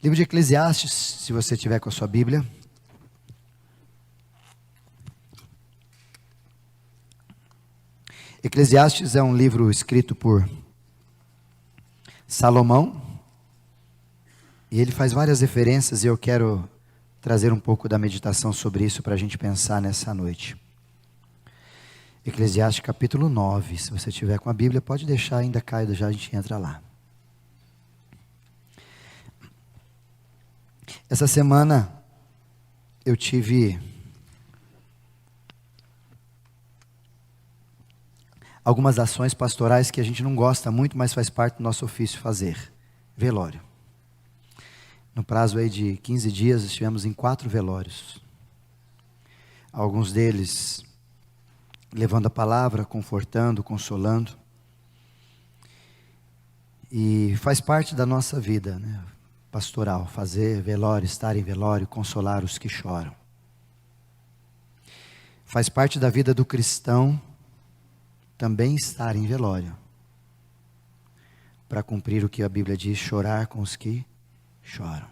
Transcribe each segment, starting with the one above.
Livro de Eclesiastes, se você tiver com a sua Bíblia. Eclesiastes é um livro escrito por Salomão, e ele faz várias referências, e eu quero trazer um pouco da meditação sobre isso para a gente pensar nessa noite. Eclesiastes capítulo 9, se você tiver com a Bíblia, pode deixar ainda caído, já a gente entra lá. Essa semana eu tive algumas ações pastorais que a gente não gosta muito, mas faz parte do nosso ofício fazer. Velório. No prazo aí de 15 dias, estivemos em 4 velórios. Alguns deles levando a palavra, confortando, consolando. E faz parte da nossa vida, né, pastoral, fazer velório, estar em velório, consolar os que choram. Faz parte da vida do cristão também estar em velório, para cumprir o que a Bíblia diz, chorar com os que choram.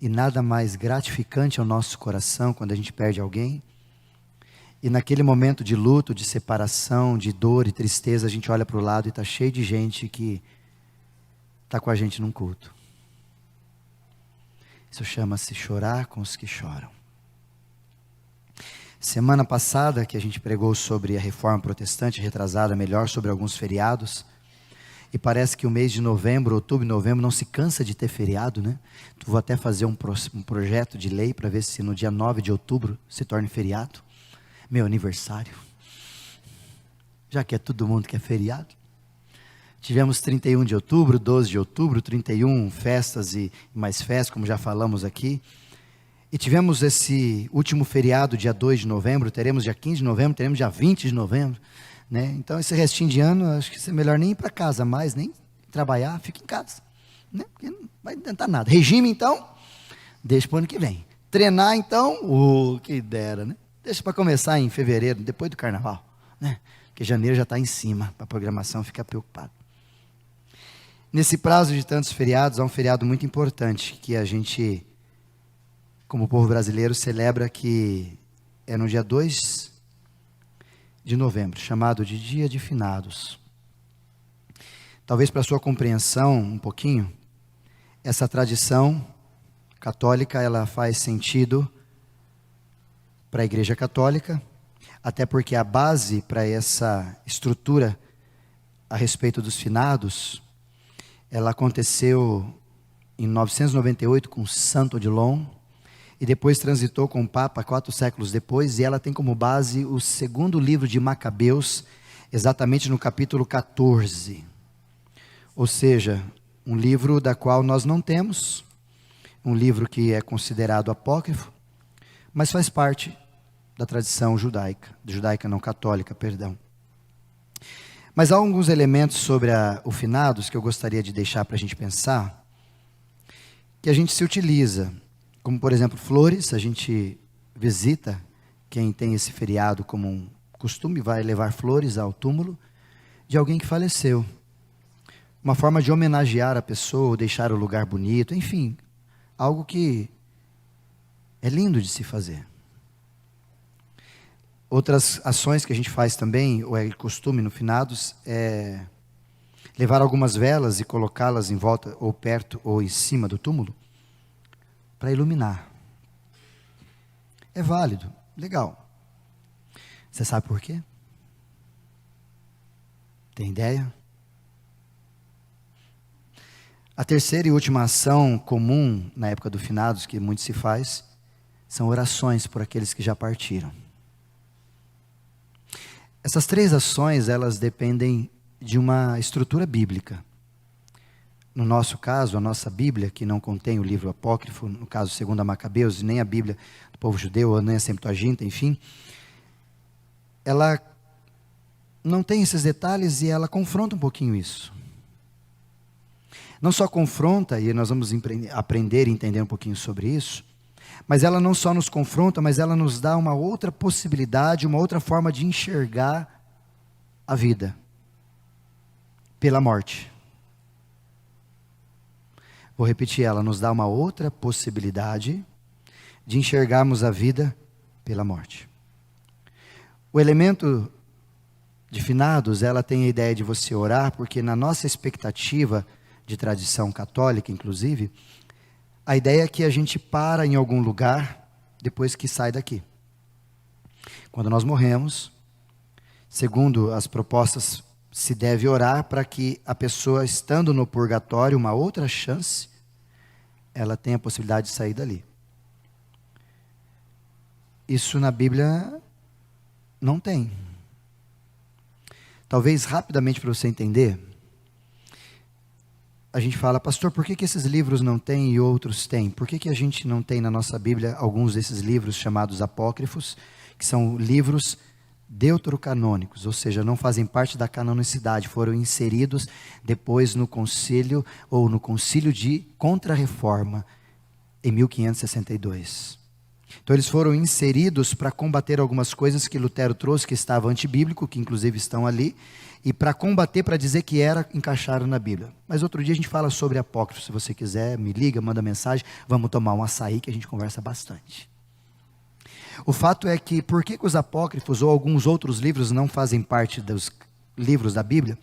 E nada mais gratificante ao nosso coração quando a gente perde alguém, e naquele momento de luto, de separação, de dor e tristeza, a gente olha para o lado e está cheio de gente que está com a gente num culto. Isso chama-se chorar com os que choram. Semana passada, que a gente pregou sobre a reforma protestante, retrasada melhor, sobre alguns feriados, e parece que o mês de novembro, outubro e novembro, não se cansa de ter feriado, né? Vou até fazer um projeto de lei para ver se no dia 9 de outubro se torne feriado. Meu aniversário. Já que é todo mundo que é feriado. Tivemos 31 de outubro, 12 de outubro, 31 festas e mais festas, como já falamos aqui. E tivemos esse último feriado, dia 2 de novembro, teremos dia 15 de novembro, teremos dia 20 de novembro. Né? Então, esse restinho de ano, acho que é melhor nem ir para casa mais, nem trabalhar, fica em casa. Né? Porque não vai tentar nada. Regime, então, deixa para o ano que vem. Treinar, então, que dera, né? Deixa para começar em fevereiro, depois do carnaval. Né? Porque janeiro já está em cima, para a programação ficar preocupada. Nesse prazo de tantos feriados, há um feriado muito importante, que a gente, como povo brasileiro, celebra, que é no dia 2 de novembro, chamado de Dia de Finados. Talvez para sua compreensão um pouquinho, essa tradição católica, ela faz sentido para a Igreja Católica, até porque a base para essa estrutura a respeito dos finados, ela aconteceu em 998 com Santo Odilon, e depois transitou com o Papa 4 séculos depois, e ela tem como base o segundo livro de Macabeus, exatamente no capítulo 14. Ou seja, um livro da qual nós não temos, um livro que é considerado apócrifo, mas faz parte da tradição judaica não católica, perdão. Mas há alguns elementos sobre o finados que eu gostaria de deixar para a gente pensar, que a gente se utiliza, como por exemplo flores. A gente visita, quem tem esse feriado como um costume, vai levar flores ao túmulo de alguém que faleceu. Uma forma de homenagear a pessoa, deixar o lugar bonito, enfim, algo que é lindo de se fazer. Outras ações que a gente faz também, ou é costume no finados, é levar algumas velas e colocá-las em volta, ou perto, ou em cima do túmulo, para iluminar. É válido, legal. Você sabe por quê? Tem ideia? A terceira e última ação comum na época do finados, que muito se faz, são orações por aqueles que já partiram. Essas 3 ações, elas dependem de uma estrutura bíblica. No nosso caso, a nossa Bíblia, que não contém o livro apócrifo, no caso segundo a Macabeus, nem a Bíblia do povo judeu, ou nem a Septuaginta, enfim, ela não tem esses detalhes e ela confronta um pouquinho isso. Não só confronta, e nós vamos aprender e entender um pouquinho sobre isso, mas ela não só nos confronta, mas ela nos dá uma outra possibilidade, uma outra forma de enxergar a vida, pela morte. Vou repetir, ela nos dá uma outra possibilidade de enxergarmos a vida pela morte. O elemento de finados, ela tem a ideia de você orar, porque na nossa expectativa de tradição católica, inclusive, a ideia é que a gente para em algum lugar depois que sai daqui. Quando nós morremos, segundo as propostas, se deve orar para que a pessoa, estando no purgatório, uma outra chance, ela tenha a possibilidade de sair dali. Isso na Bíblia não tem. Talvez rapidamente para você entender, a gente fala, pastor, por que esses livros não têm e outros têm? Por que a gente não tem na nossa Bíblia alguns desses livros chamados apócrifos, que são livros deuterocanônicos, ou seja, não fazem parte da canonicidade, foram inseridos depois no concílio, ou no concílio de Contra-Reforma, em 1562. Então eles foram inseridos para combater algumas coisas que Lutero trouxe, que estava antibíblico, que inclusive estão ali, e para combater, para dizer que encaixaram na Bíblia. Mas outro dia a gente fala sobre apócrifos, se você quiser, me liga, manda mensagem, vamos tomar um açaí que a gente conversa bastante. O fato é que, por que os apócrifos ou alguns outros livros não fazem parte dos livros da Bíblia?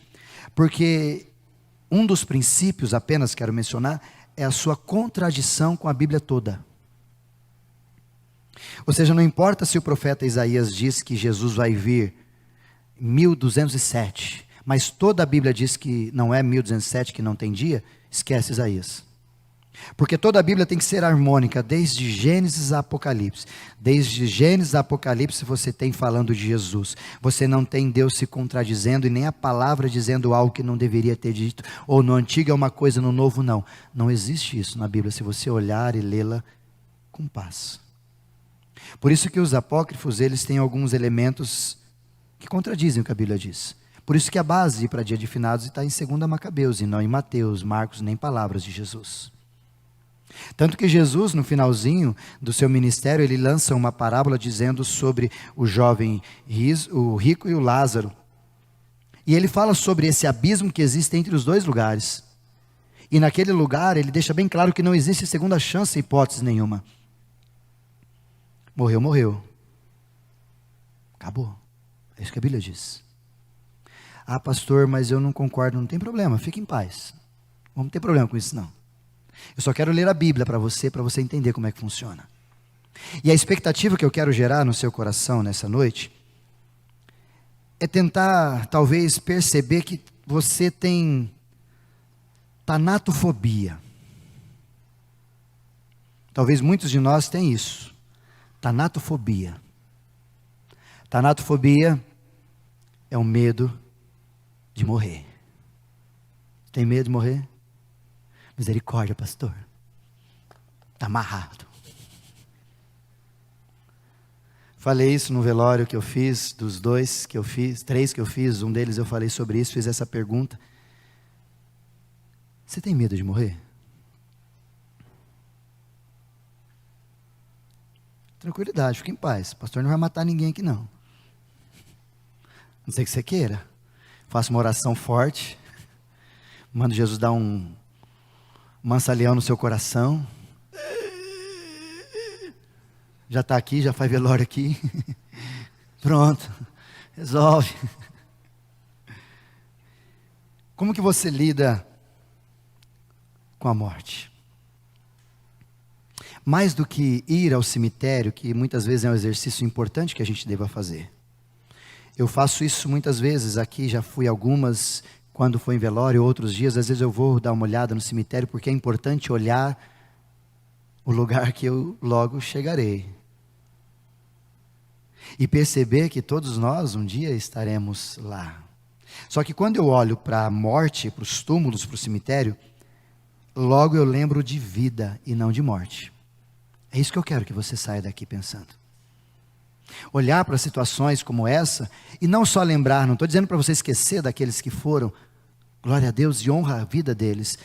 Porque um dos princípios, apenas quero mencionar, é a sua contradição com a Bíblia toda. Ou seja, não importa se o profeta Isaías diz que Jesus vai vir em 1207, mas toda a Bíblia diz que não é 1207, que não tem dia, esquece Isaías. Porque toda a Bíblia tem que ser harmônica, desde Gênesis a Apocalipse. Desde Gênesis a Apocalipse você tem falando de Jesus. Você não tem Deus se contradizendo e nem a palavra dizendo algo que não deveria ter dito. Ou no Antigo é uma coisa, no Novo não. Não existe isso na Bíblia, se você olhar e lê-la com paz. Por isso que os apócrifos, eles têm alguns elementos que contradizem o que a Bíblia diz. Por isso que a base para dia de finados está em 2 Macabeus e não em Mateus, Marcos, nem palavras de Jesus. Tanto que Jesus, no finalzinho do seu ministério, ele lança uma parábola dizendo sobre o jovem, o rico e o Lázaro. E ele fala sobre esse abismo que existe entre os dois lugares. E naquele lugar, ele deixa bem claro que não existe segunda chance, hipótese nenhuma. Morreu, morreu. Acabou. É isso que a Bíblia diz. Ah, pastor, mas eu não concordo. Não tem problema, fique em paz. Não vamos ter problema com isso, não. Eu só quero ler a Bíblia para você entender como é que funciona. E a expectativa que eu quero gerar no seu coração nessa noite é tentar, talvez, perceber que você tem tanatofobia. Talvez muitos de nós tenham isso. Tanatofobia. Tanatofobia é o medo de morrer. Tem medo de morrer? Misericórdia, pastor. Está amarrado. Falei isso no velório que eu fiz, dos 2 que eu fiz, 3 que eu fiz, um deles eu falei sobre isso, fiz essa pergunta. Você tem medo de morrer? Tranquilidade, fique em paz. O pastor não vai matar ninguém aqui não. Não sei que você queira. Faça uma oração forte. Manda Jesus dar um mansa-leão no seu coração. Já está aqui, já faz velório aqui. Pronto, resolve. Como que você lida com a morte? Mais do que ir ao cemitério, que muitas vezes é um exercício importante que a gente deva fazer. Eu faço isso muitas vezes aqui, já fui algumas, quando foi em velório, outros dias, às vezes eu vou dar uma olhada no cemitério, porque é importante olhar o lugar que eu logo chegarei. E perceber que todos nós um dia estaremos lá. Só que quando eu olho para a morte, para os túmulos, para o cemitério, logo eu lembro de vida e não de morte. É isso que eu quero que você saia daqui pensando. Olhar para situações como essa, e não só lembrar, não estou dizendo para você esquecer daqueles que foram, glória a Deus e honra a vida deles,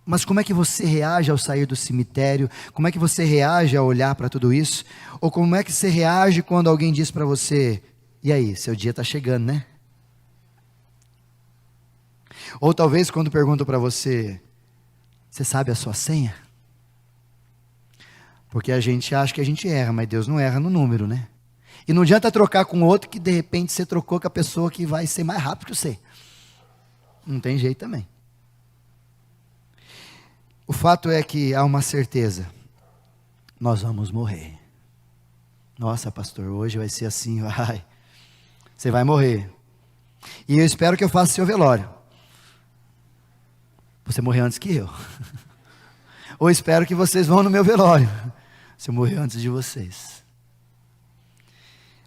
mas como é que você reage ao sair do cemitério? Como é que você reage ao olhar para tudo isso? Ou como é que você reage quando alguém diz para você, e aí, seu dia está chegando, né? Ou talvez quando perguntam para você, Você sabe a sua senha? Porque a gente acha que a gente erra, mas Deus não erra no número, né? E não adianta trocar com outro que de repente você trocou com a pessoa que vai ser mais rápido que você. Não tem jeito também. O fato é que há uma certeza. Nós vamos morrer. Nossa, pastor, hoje vai ser assim, vai. Você vai morrer. E eu espero que eu faça seu velório. Você morrer antes que eu. Ou espero que vocês vão no meu velório. Se eu morrer antes de vocês.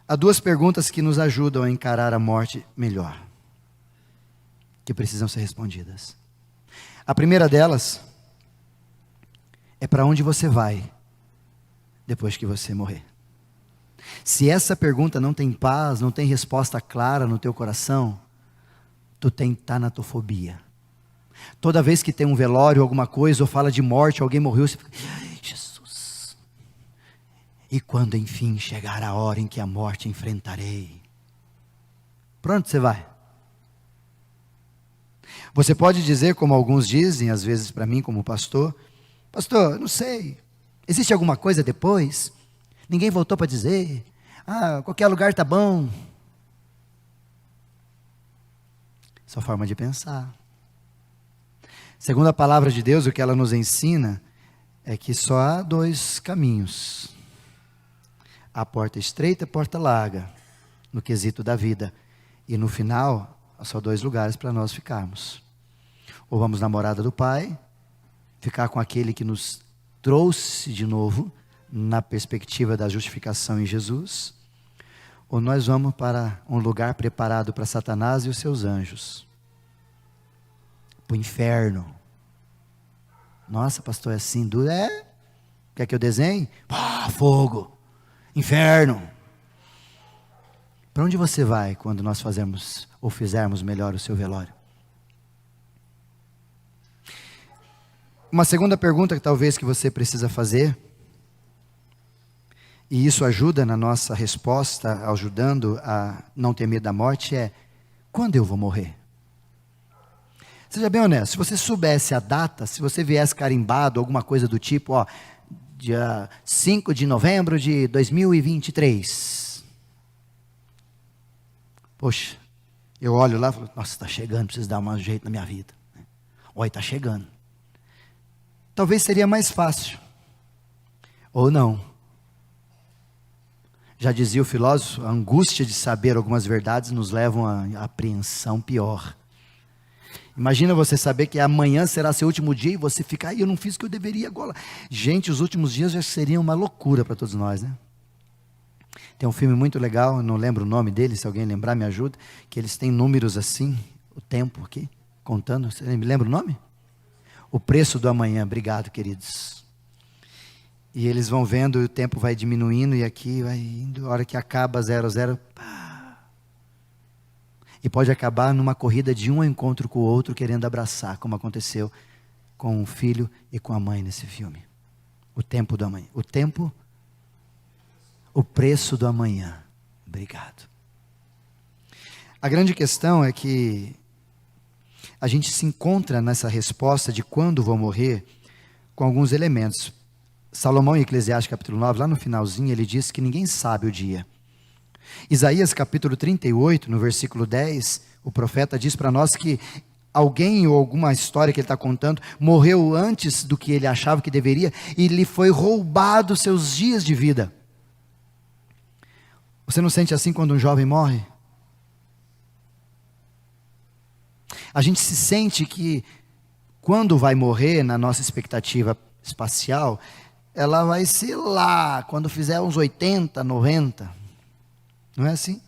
Há duas perguntas que nos ajudam a encarar a morte melhor. Que precisam ser respondidas. A primeira delas é para onde você vai depois que você morrer. Se essa pergunta não tem paz, não tem resposta clara no teu coração, tu tem tanatofobia. Toda vez que tem um velório, alguma coisa, ou fala de morte, alguém morreu, você fica, ai, Jesus. E quando enfim chegar a hora em que a morte enfrentarei? Para onde você vai? Você pode dizer, como alguns dizem, às vezes para mim como pastor, pastor, não sei, existe alguma coisa depois? Ninguém voltou para dizer, qualquer lugar está bom. Sua forma de pensar. Segundo a palavra de Deus, o que ela nos ensina é que só há dois caminhos. A porta estreita e a porta larga, no quesito da vida. E no final, há só dois lugares para nós ficarmos. Ou vamos na morada do Pai, ficar com aquele que nos trouxe de novo, na perspectiva da justificação em Jesus, ou nós vamos para um lugar preparado para Satanás e os seus anjos, para o inferno. Nossa, pastor, é assim duro? Quer que eu desenhe? Fogo, inferno. Para onde você vai quando nós fazermos ou fizermos melhor o seu velório? Uma segunda pergunta que talvez que você precisa fazer, e isso ajuda na nossa resposta, ajudando a não ter medo da morte, é: quando eu vou morrer? Seja bem honesto, se você soubesse a data, se você viesse carimbado, alguma coisa do tipo, dia 5 de novembro de 2023. Poxa, eu olho lá e falo, nossa, está chegando, preciso dar um jeito na minha vida. Olha, está chegando. Talvez seria mais fácil. Ou não. Já dizia o filósofo, a angústia de saber algumas verdades nos levam à apreensão pior. Imagina você saber que amanhã será seu último dia e você fica, eu não fiz o que eu deveria agora. Gente, os últimos dias já seriam uma loucura para todos nós, né? Tem um filme muito legal, não lembro o nome dele, se alguém lembrar me ajuda, que eles têm números assim, o tempo aqui, contando. Você me lembra o nome? O Preço do Amanhã. Obrigado, queridos. E eles vão vendo, e o tempo vai diminuindo, e aqui vai indo, a hora que acaba 00, e pode acabar numa corrida de um encontro com o outro, querendo abraçar, como aconteceu com o filho e com a mãe nesse filme. O tempo do amanhã. O preço do amanhã. Obrigado. A grande questão é que a gente se encontra nessa resposta de quando vou morrer com alguns elementos. Salomão em Eclesiastes capítulo 9, lá no finalzinho, ele diz que ninguém sabe o dia. Isaías capítulo 38, no versículo 10, o profeta diz para nós que alguém ou alguma história que ele está contando, morreu antes do que ele achava que deveria, e lhe foi roubado seus dias de vida. Você não sente assim quando um jovem morre? A gente se sente que quando vai morrer, na nossa expectativa espacial, ela vai ser lá, quando fizer uns 80, 90. Não é assim?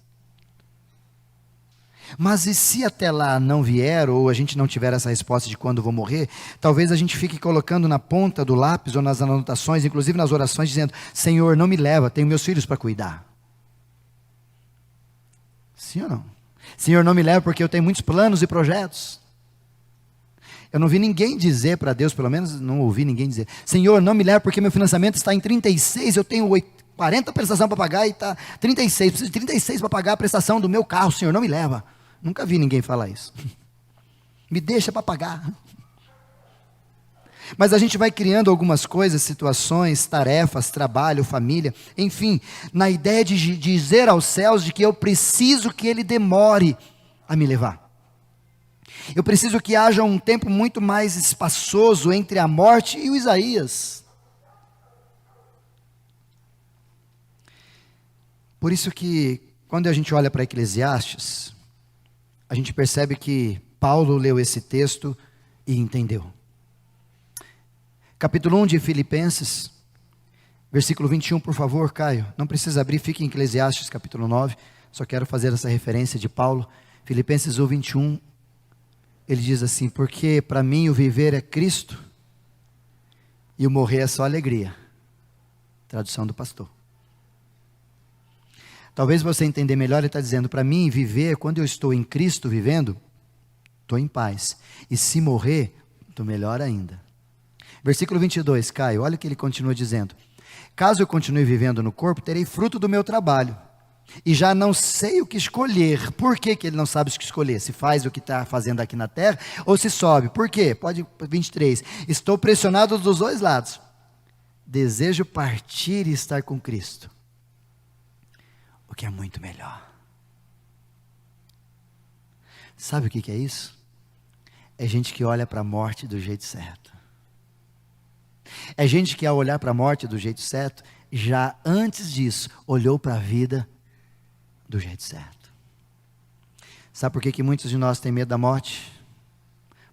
Mas e se até lá não vier, ou a gente não tiver essa resposta de quando vou morrer, talvez a gente fique colocando na ponta do lápis ou nas anotações, inclusive nas orações, dizendo, Senhor, não me leva, tenho meus filhos para cuidar. Sim ou não? Senhor, não me leva porque eu tenho muitos planos e projetos. Eu não vi ninguém dizer para Deus, pelo menos não ouvi ninguém dizer, Senhor, não me leva porque meu financiamento está em 36, eu tenho 40 prestação para pagar e está 36, preciso de 36 para pagar a prestação do meu carro, Senhor, não me leva. Nunca vi ninguém falar isso. Me deixa para pagar. Mas a gente vai criando algumas coisas, situações, tarefas, trabalho, família, enfim, na ideia de dizer aos céus de que eu preciso que ele demore a me levar. Eu preciso que haja um tempo muito mais espaçoso entre a morte e o Isaías. Por isso que, quando a gente olha para Eclesiastes, a gente percebe que Paulo leu esse texto e entendeu. Capítulo 1 de Filipenses, versículo 21, por favor, Caio. Não precisa abrir, fique em Eclesiastes, capítulo 9. Só quero fazer essa referência de Paulo. Filipenses 1, 21. Ele diz assim: porque para mim o viver é Cristo e o morrer é só alegria. Tradução do pastor. Talvez você entender melhor, ele está dizendo, para mim viver, quando eu estou em Cristo vivendo, estou em paz. E se morrer, estou melhor ainda. Versículo 22, Caio, olha o que ele continua dizendo. Caso eu continue vivendo no corpo, terei fruto do meu trabalho. E já não sei o que escolher. Por que ele não sabe o que escolher? Se faz o que está fazendo aqui na terra, ou se sobe. Por quê? Pode, 23. Estou pressionado dos dois lados. Desejo partir e estar com Cristo. O que é muito melhor. Sabe o que é isso? É gente que olha para a morte do jeito certo. É gente que ao olhar para a morte do jeito certo, já antes disso, olhou para a vida do jeito certo. Sabe por que muitos de nós têm medo da morte?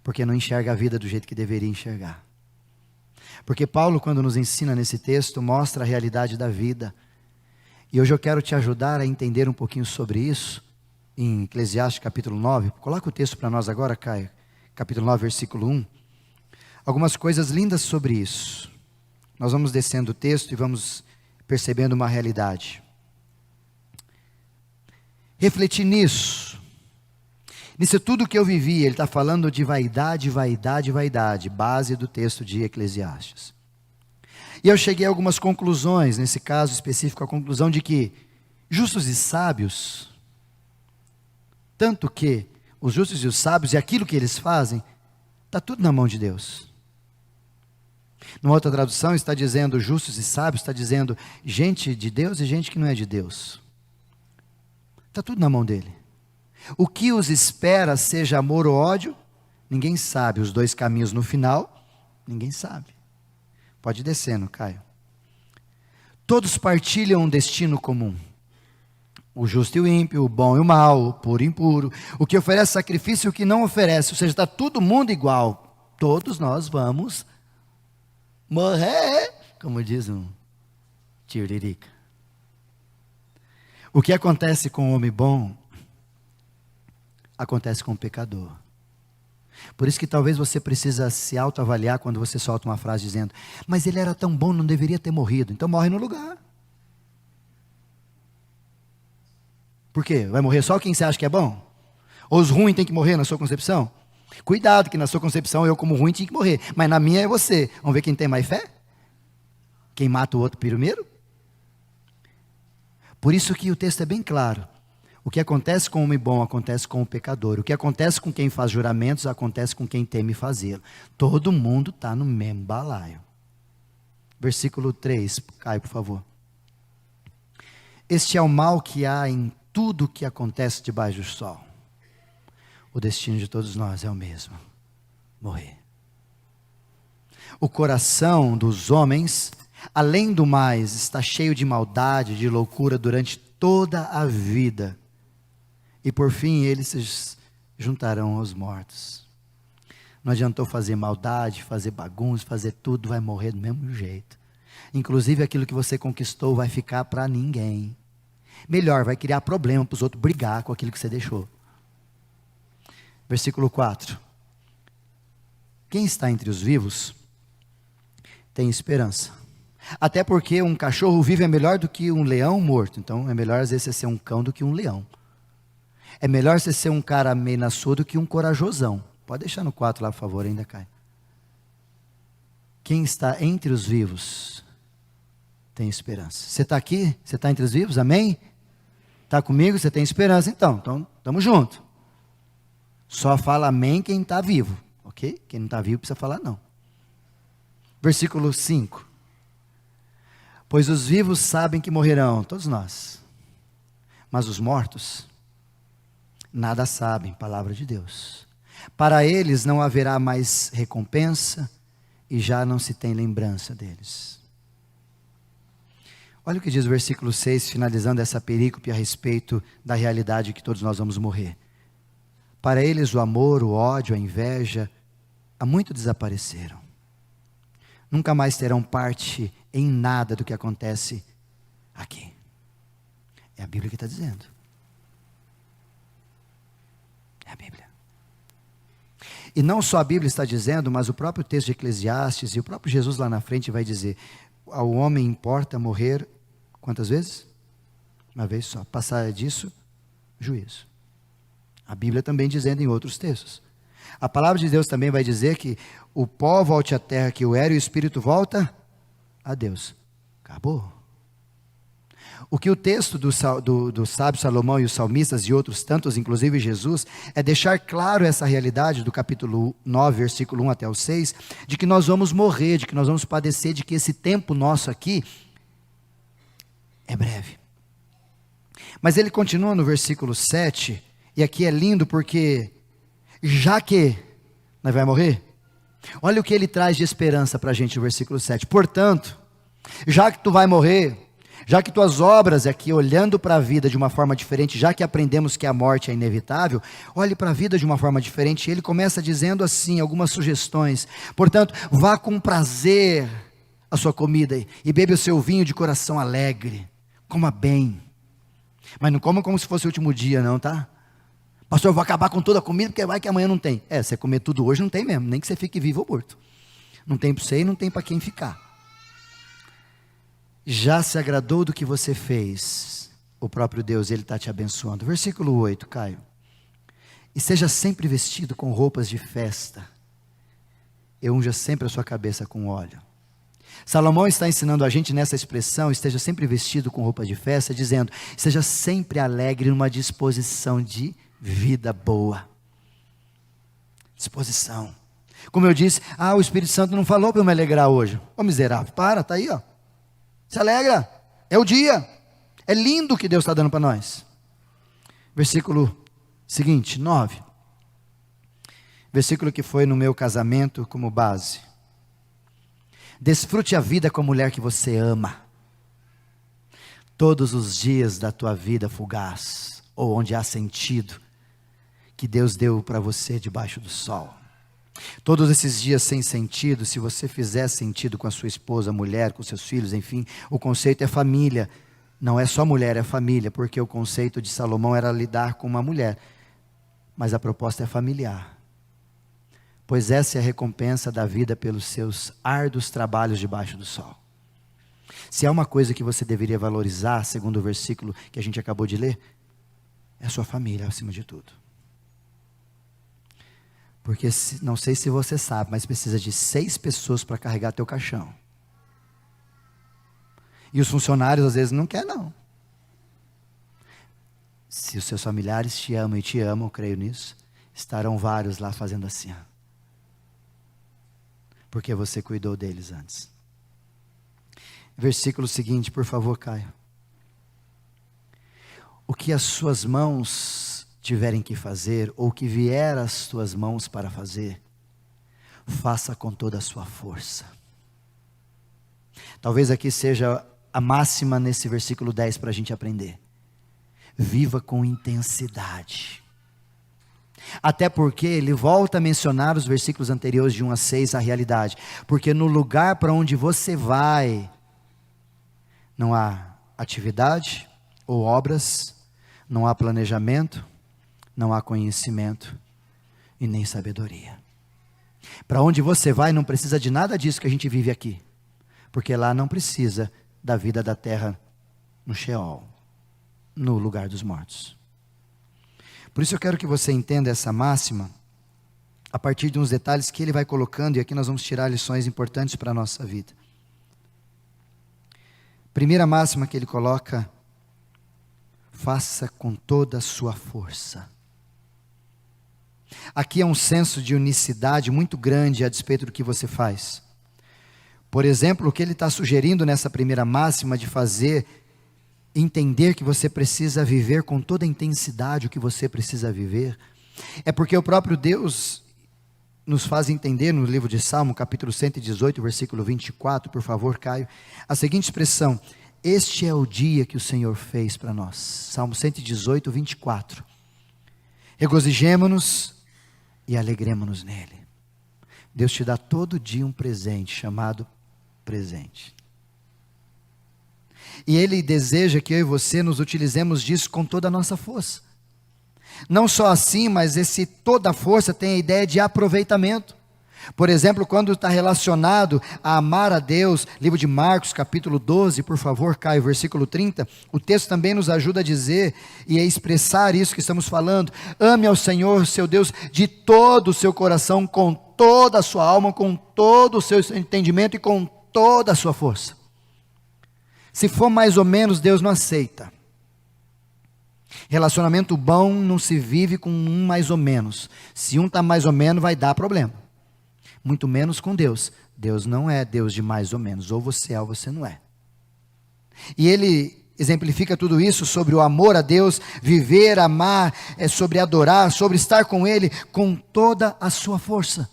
Porque não enxerga a vida do jeito que deveria enxergar. Porque Paulo, quando nos ensina nesse texto, mostra a realidade da vida. E hoje eu quero te ajudar a entender um pouquinho sobre isso, em Eclesiastes capítulo 9. Coloca o texto para nós agora, Caio. Capítulo 9, versículo 1. Algumas coisas lindas sobre isso. Nós vamos descendo o texto e vamos percebendo uma realidade. Refletir nisso. Nisso tudo que eu vivi, ele está falando de vaidade, vaidade, vaidade. Base do texto de Eclesiastes. E eu cheguei a algumas conclusões, nesse caso específico, a conclusão de que justos e sábios, tanto que os justos e os sábios e aquilo que eles fazem, está tudo na mão de Deus. Numa outra tradução está dizendo justos e sábios, está dizendo gente de Deus e gente que não é de Deus. Está tudo na mão dele. O que os espera, seja amor ou ódio, ninguém sabe. Os dois caminhos no final, ninguém sabe. Pode ir descendo, Caio. Todos partilham um destino comum. O justo e o ímpio, o bom e o mal, o puro e o impuro. O que oferece sacrifício e o que não oferece. Ou seja, está todo mundo igual. Todos nós vamos morrer, como diz um tiririca. O que acontece com o homem bom, acontece com o pecador. Por isso que talvez você precisa se autoavaliar quando você solta uma frase dizendo, mas ele era tão bom, não deveria ter morrido. Então morre no lugar. Por quê? Vai morrer só quem você acha que é bom? Ou os ruins têm que morrer na sua concepção? Cuidado, que na sua concepção eu como ruim tinha que morrer. Mas na minha é você. Vamos ver quem tem mais fé? Quem mata o outro primeiro? Por isso que o texto é bem claro. O que acontece com o homem bom, acontece com o pecador. O que acontece com quem faz juramentos, acontece com quem teme fazê-lo. Todo mundo está no mesmo balaio. Versículo 3, Caio, por favor. Este é o mal que há em tudo que acontece debaixo do sol. O destino de todos nós é o mesmo: morrer. O coração dos homens, além do mais, está cheio de maldade, de loucura durante toda a vida. E por fim eles se juntarão aos mortos. Não adiantou fazer maldade, fazer bagunça, fazer tudo, vai morrer do mesmo jeito. Inclusive aquilo que você conquistou vai ficar para ninguém. Melhor, vai criar problema para os outros brigar com aquilo que você deixou. Versículo 4. Quem está entre os vivos tem esperança. Até porque um cachorro vivo é melhor do que um leão morto. Então é melhor às vezes você ser um cão do que um leão. É melhor você ser um cara meio na sua do que um corajosão. Pode deixar no 4 lá, por favor, ainda cai. Quem está entre os vivos tem esperança. Você está aqui? Você está entre os vivos? Amém? Está comigo? Você tem esperança? Então, estamos juntos. Só fala amém quem está vivo, ok? Quem não está vivo precisa falar não. Versículo 5. Pois os vivos sabem que morrerão, todos nós. Mas os mortos nada sabem, palavra de Deus. Para eles não haverá mais recompensa e já não se tem lembrança deles. Olha o que diz o versículo 6, finalizando essa perícope a respeito da realidade que todos nós vamos morrer. Para eles o amor, o ódio, a inveja, há muito desapareceram. Nunca mais terão parte em nada do que acontece aqui. É a Bíblia que está dizendo. É a Bíblia. E não só a Bíblia está dizendo, mas o próprio texto de Eclesiastes e o próprio Jesus lá na frente vai dizer: ao homem importa morrer quantas vezes? Uma vez só. Passar disso, juízo. A Bíblia também dizendo em outros textos. A palavra de Deus também vai dizer que o pó volte à terra que o era e o espírito volta a Deus. Acabou. O que o texto do sábio Salomão e os salmistas e outros tantos, inclusive Jesus, é deixar claro essa realidade do capítulo 9, versículo 1 até o 6, de que nós vamos morrer, de que nós vamos padecer, de que esse tempo nosso aqui é breve. Mas ele continua no versículo 7, e aqui é lindo porque, já que nós vamos morrer, olha o que ele traz de esperança para a gente no versículo 7. Portanto, já que tu vai morrer, já que tuas obras aqui, olhando para a vida de uma forma diferente, já que aprendemos que a morte é inevitável, olhe para a vida de uma forma diferente. E ele começa dizendo assim, algumas sugestões. Portanto, vá com prazer a sua comida e beba o seu vinho de coração alegre. Coma bem. Mas não coma como se fosse o último dia não, tá? Pastor, eu vou acabar com toda a comida porque vai que amanhã não tem. Você comer tudo hoje não tem mesmo, nem que você fique vivo ou morto. Não tem para você e não tem para quem ficar. Já se agradou do que você fez, o próprio Deus, Ele está te abençoando. Versículo 8, Caio. E seja sempre vestido com roupas de festa, e unja sempre a sua cabeça com óleo. Salomão está ensinando a gente nessa expressão, esteja sempre vestido com roupas de festa, dizendo, seja sempre alegre numa disposição de vida boa. Disposição. Como eu disse, o Espírito Santo não falou para eu me alegrar hoje. Ô miserável, está aí, ó. Se alegra, é o dia, é lindo o que Deus está dando para nós. Versículo seguinte, 9. Versículo que foi no meu casamento como base. Desfrute a vida com a mulher que você ama. Todos os dias da tua vida fugaz, ou onde há sentido, que Deus deu para você debaixo do sol. Todos esses dias sem sentido, se você fizer sentido com a sua esposa, mulher, com seus filhos, enfim, o conceito é família, não é só mulher, é família, porque o conceito de Salomão era lidar com uma mulher, mas a proposta é familiar, pois essa é a recompensa da vida pelos seus árduos trabalhos debaixo do sol. Se há uma coisa que você deveria valorizar, segundo o versículo que a gente acabou de ler, é a sua família acima de tudo. Porque não sei se você sabe, mas precisa de 6 pessoas para carregar teu caixão. E os funcionários às vezes não querem não. Se os seus familiares te amam e te amam, eu creio nisso, estarão vários lá fazendo assim. Porque você cuidou deles antes. Versículo seguinte, por favor, Caio. O que as suas mãos tiverem que fazer, ou que vier às tuas mãos para fazer, faça com toda a sua força. Talvez aqui seja a máxima nesse versículo 10 para a gente aprender. Viva com intensidade. Até porque ele volta a mencionar os versículos anteriores de 1 a 6, a realidade. Porque no lugar para onde você vai, não há atividade ou obras, não há planejamento, não há conhecimento e nem sabedoria. Para onde você vai não precisa de nada disso que a gente vive aqui, porque lá não precisa da vida da terra no Sheol, no lugar dos mortos. Por isso eu quero que você entenda essa máxima a partir de uns detalhes que ele vai colocando, e aqui nós vamos tirar lições importantes para a nossa vida. Primeira máxima que ele coloca: faça com toda a sua força. Aqui é um senso de unicidade muito grande a despeito do que você faz. Por exemplo, o que ele está sugerindo nessa primeira máxima de fazer, entender que você precisa viver com toda a intensidade o que você precisa viver, é porque o próprio Deus nos faz entender no livro de Salmo, capítulo 118, versículo 24, por favor, Caio, a seguinte expressão: este é o dia que o Senhor fez para nós. Salmo 118, 24. Regozijemo-nos e alegremo-nos nele. Deus te dá todo dia um presente chamado presente. E Ele deseja que eu e você nos utilizemos disso com toda a nossa força. Não só assim, mas toda a força tem a ideia de aproveitamento. Por exemplo, quando está relacionado a amar a Deus, livro de Marcos, capítulo 12, por favor, Caio, versículo 30, o texto também nos ajuda a dizer e a expressar isso que estamos falando: ame ao Senhor, seu Deus, de todo o seu coração, com toda a sua alma, com todo o seu entendimento e com toda a sua força. Se for mais ou menos, Deus não aceita. Relacionamento bom não se vive com um mais ou menos. Se um está mais ou menos, vai dar problema. Muito menos com Deus. Deus não é Deus de mais ou menos. Ou você é ou você não é. E ele exemplifica tudo isso sobre o amor a Deus, viver, amar, sobre adorar, sobre estar com Ele com toda a sua força.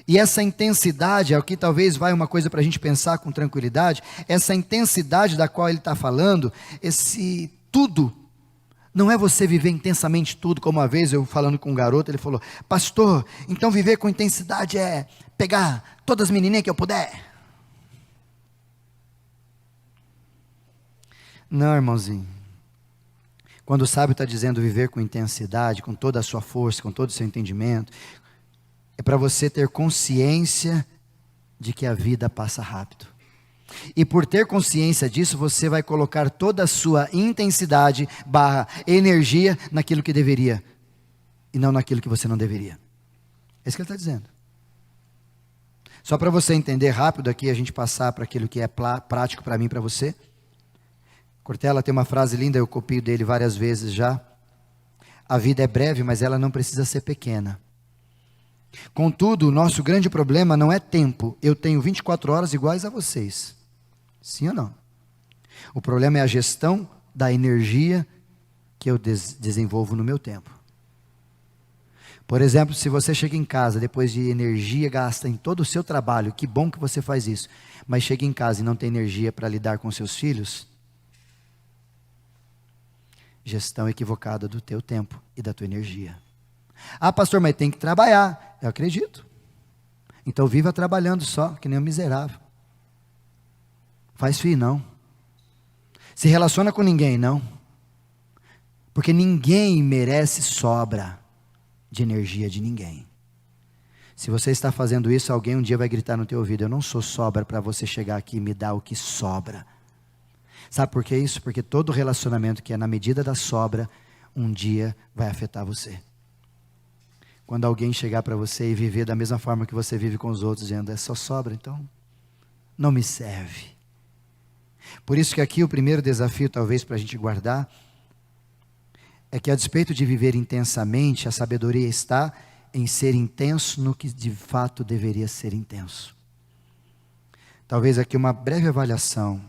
E essa intensidade, aqui talvez vai uma coisa para a gente pensar com tranquilidade, essa intensidade da qual ele está falando, esse tudo, não é você viver intensamente tudo, como uma vez eu falando com um garoto, ele falou: pastor, então viver com intensidade é pegar todas as menininhas que eu puder? Não, irmãozinho. Quando o sábio está dizendo viver com intensidade, com toda a sua força, com todo o seu entendimento, é para você ter consciência de que a vida passa rápido. E por ter consciência disso, você vai colocar toda a sua intensidade / energia naquilo que deveria, e não naquilo que você não deveria. É isso que ele está dizendo. Só para você entender rápido aqui, a gente passar para aquilo que é prático para mim e para você. Cortella tem uma frase linda, eu copio dele várias vezes já. A vida é breve, mas ela não precisa ser pequena. Contudo, o nosso grande problema não é tempo. Eu tenho 24 horas iguais a vocês. Sim ou não? O problema é a gestão da energia que eu desenvolvo no meu tempo. Por exemplo, se você chega em casa depois de energia gasta em todo o seu trabalho, que bom que você faz isso, mas chega em casa e não tem energia para lidar com seus filhos, gestão equivocada do teu tempo e da tua energia. Ah, pastor, mas tem que trabalhar. Eu acredito. Então viva trabalhando só, que nem um miserável. Faz filho, não. Se relaciona com ninguém, não. Porque ninguém merece sobra de energia de ninguém. Se você está fazendo isso, alguém um dia vai gritar no teu ouvido: eu não sou sobra para você chegar aqui e me dar o que sobra. Sabe por que isso? Porque todo relacionamento que é na medida da sobra, um dia vai afetar você. Quando alguém chegar para você e viver da mesma forma que você vive com os outros, dizendo: é só sobra, então não me serve. Por isso que aqui o primeiro desafio, talvez para a gente guardar, é que a despeito de viver intensamente, a sabedoria está em ser intenso no que de fato deveria ser intenso. Talvez aqui uma breve avaliação.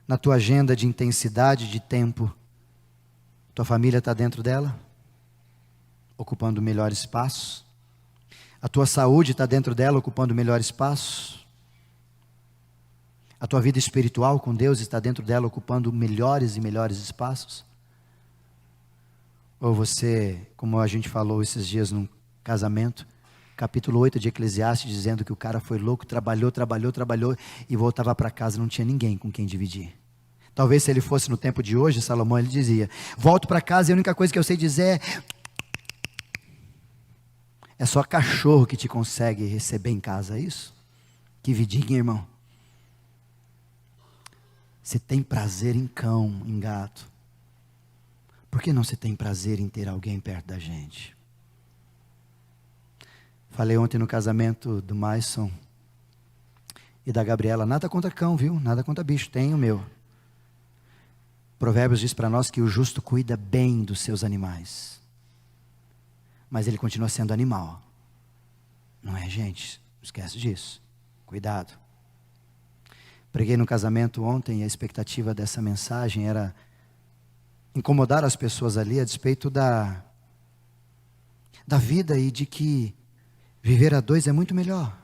Na tua agenda de intensidade de tempo, tua família está dentro dela? Ocupando melhor espaço? A tua saúde está dentro dela, ocupando melhor espaço? A tua vida espiritual com Deus está dentro dela, ocupando melhores e melhores espaços? Ou você, como a gente falou esses dias num casamento, capítulo 8 de Eclesiastes, dizendo que o cara foi louco, trabalhou e voltava para casa, não tinha ninguém com quem dividir. Talvez se ele fosse no tempo de hoje, Salomão, ele dizia: volto para casa e a única coisa que eu sei dizer é só cachorro que te consegue receber em casa, é isso? Que vidinha, irmão. Você tem prazer em cão, em gato. Por que não você tem prazer em ter alguém perto da gente? Falei ontem no casamento do Maison e da Gabriela: nada contra cão, viu? Nada contra bicho, tem o meu. Provérbios diz para nós que o justo cuida bem dos seus animais. Mas ele continua sendo animal. Não é, gente? Esquece disso. Cuidado. Preguei no casamento ontem e a expectativa dessa mensagem era incomodar as pessoas ali a despeito da vida e de que viver a dois é muito melhor.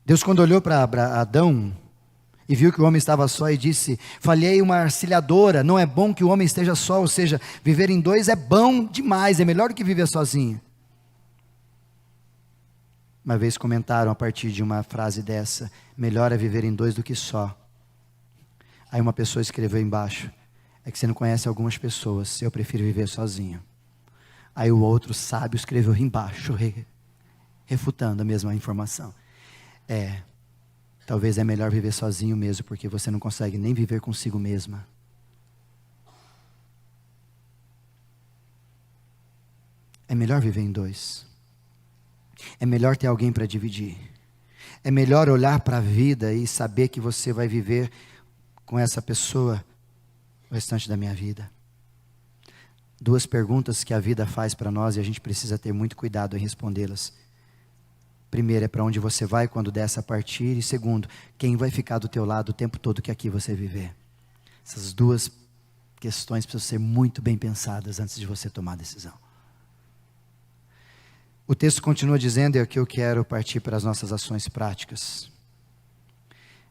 Deus, quando olhou para Adão e viu que o homem estava só e disse: falhei uma arcilhadora, não é bom que o homem esteja só, ou seja, viver em dois é bom demais, é melhor do que viver sozinho. Uma vez comentaram a partir de uma frase dessa: melhor é viver em dois do que só. Aí uma pessoa escreveu embaixo: é que você não conhece algumas pessoas, eu prefiro viver sozinho. Aí o outro sábio escreveu embaixo, refutando a mesma informação: talvez é melhor viver sozinho mesmo, porque você não consegue nem viver consigo mesma. É melhor viver em dois. É melhor ter alguém para dividir. É melhor olhar para a vida e saber que você vai viver com essa pessoa o restante da minha vida. Duas perguntas que a vida faz para nós e a gente precisa ter muito cuidado em respondê-las. Primeiro, é para onde você vai quando dessa partir. E segundo, quem vai ficar do teu lado o tempo todo que aqui você viver. Essas duas questões precisam ser muito bem pensadas antes de você tomar a decisão. O texto continua dizendo, e aqui eu quero partir para as nossas ações práticas.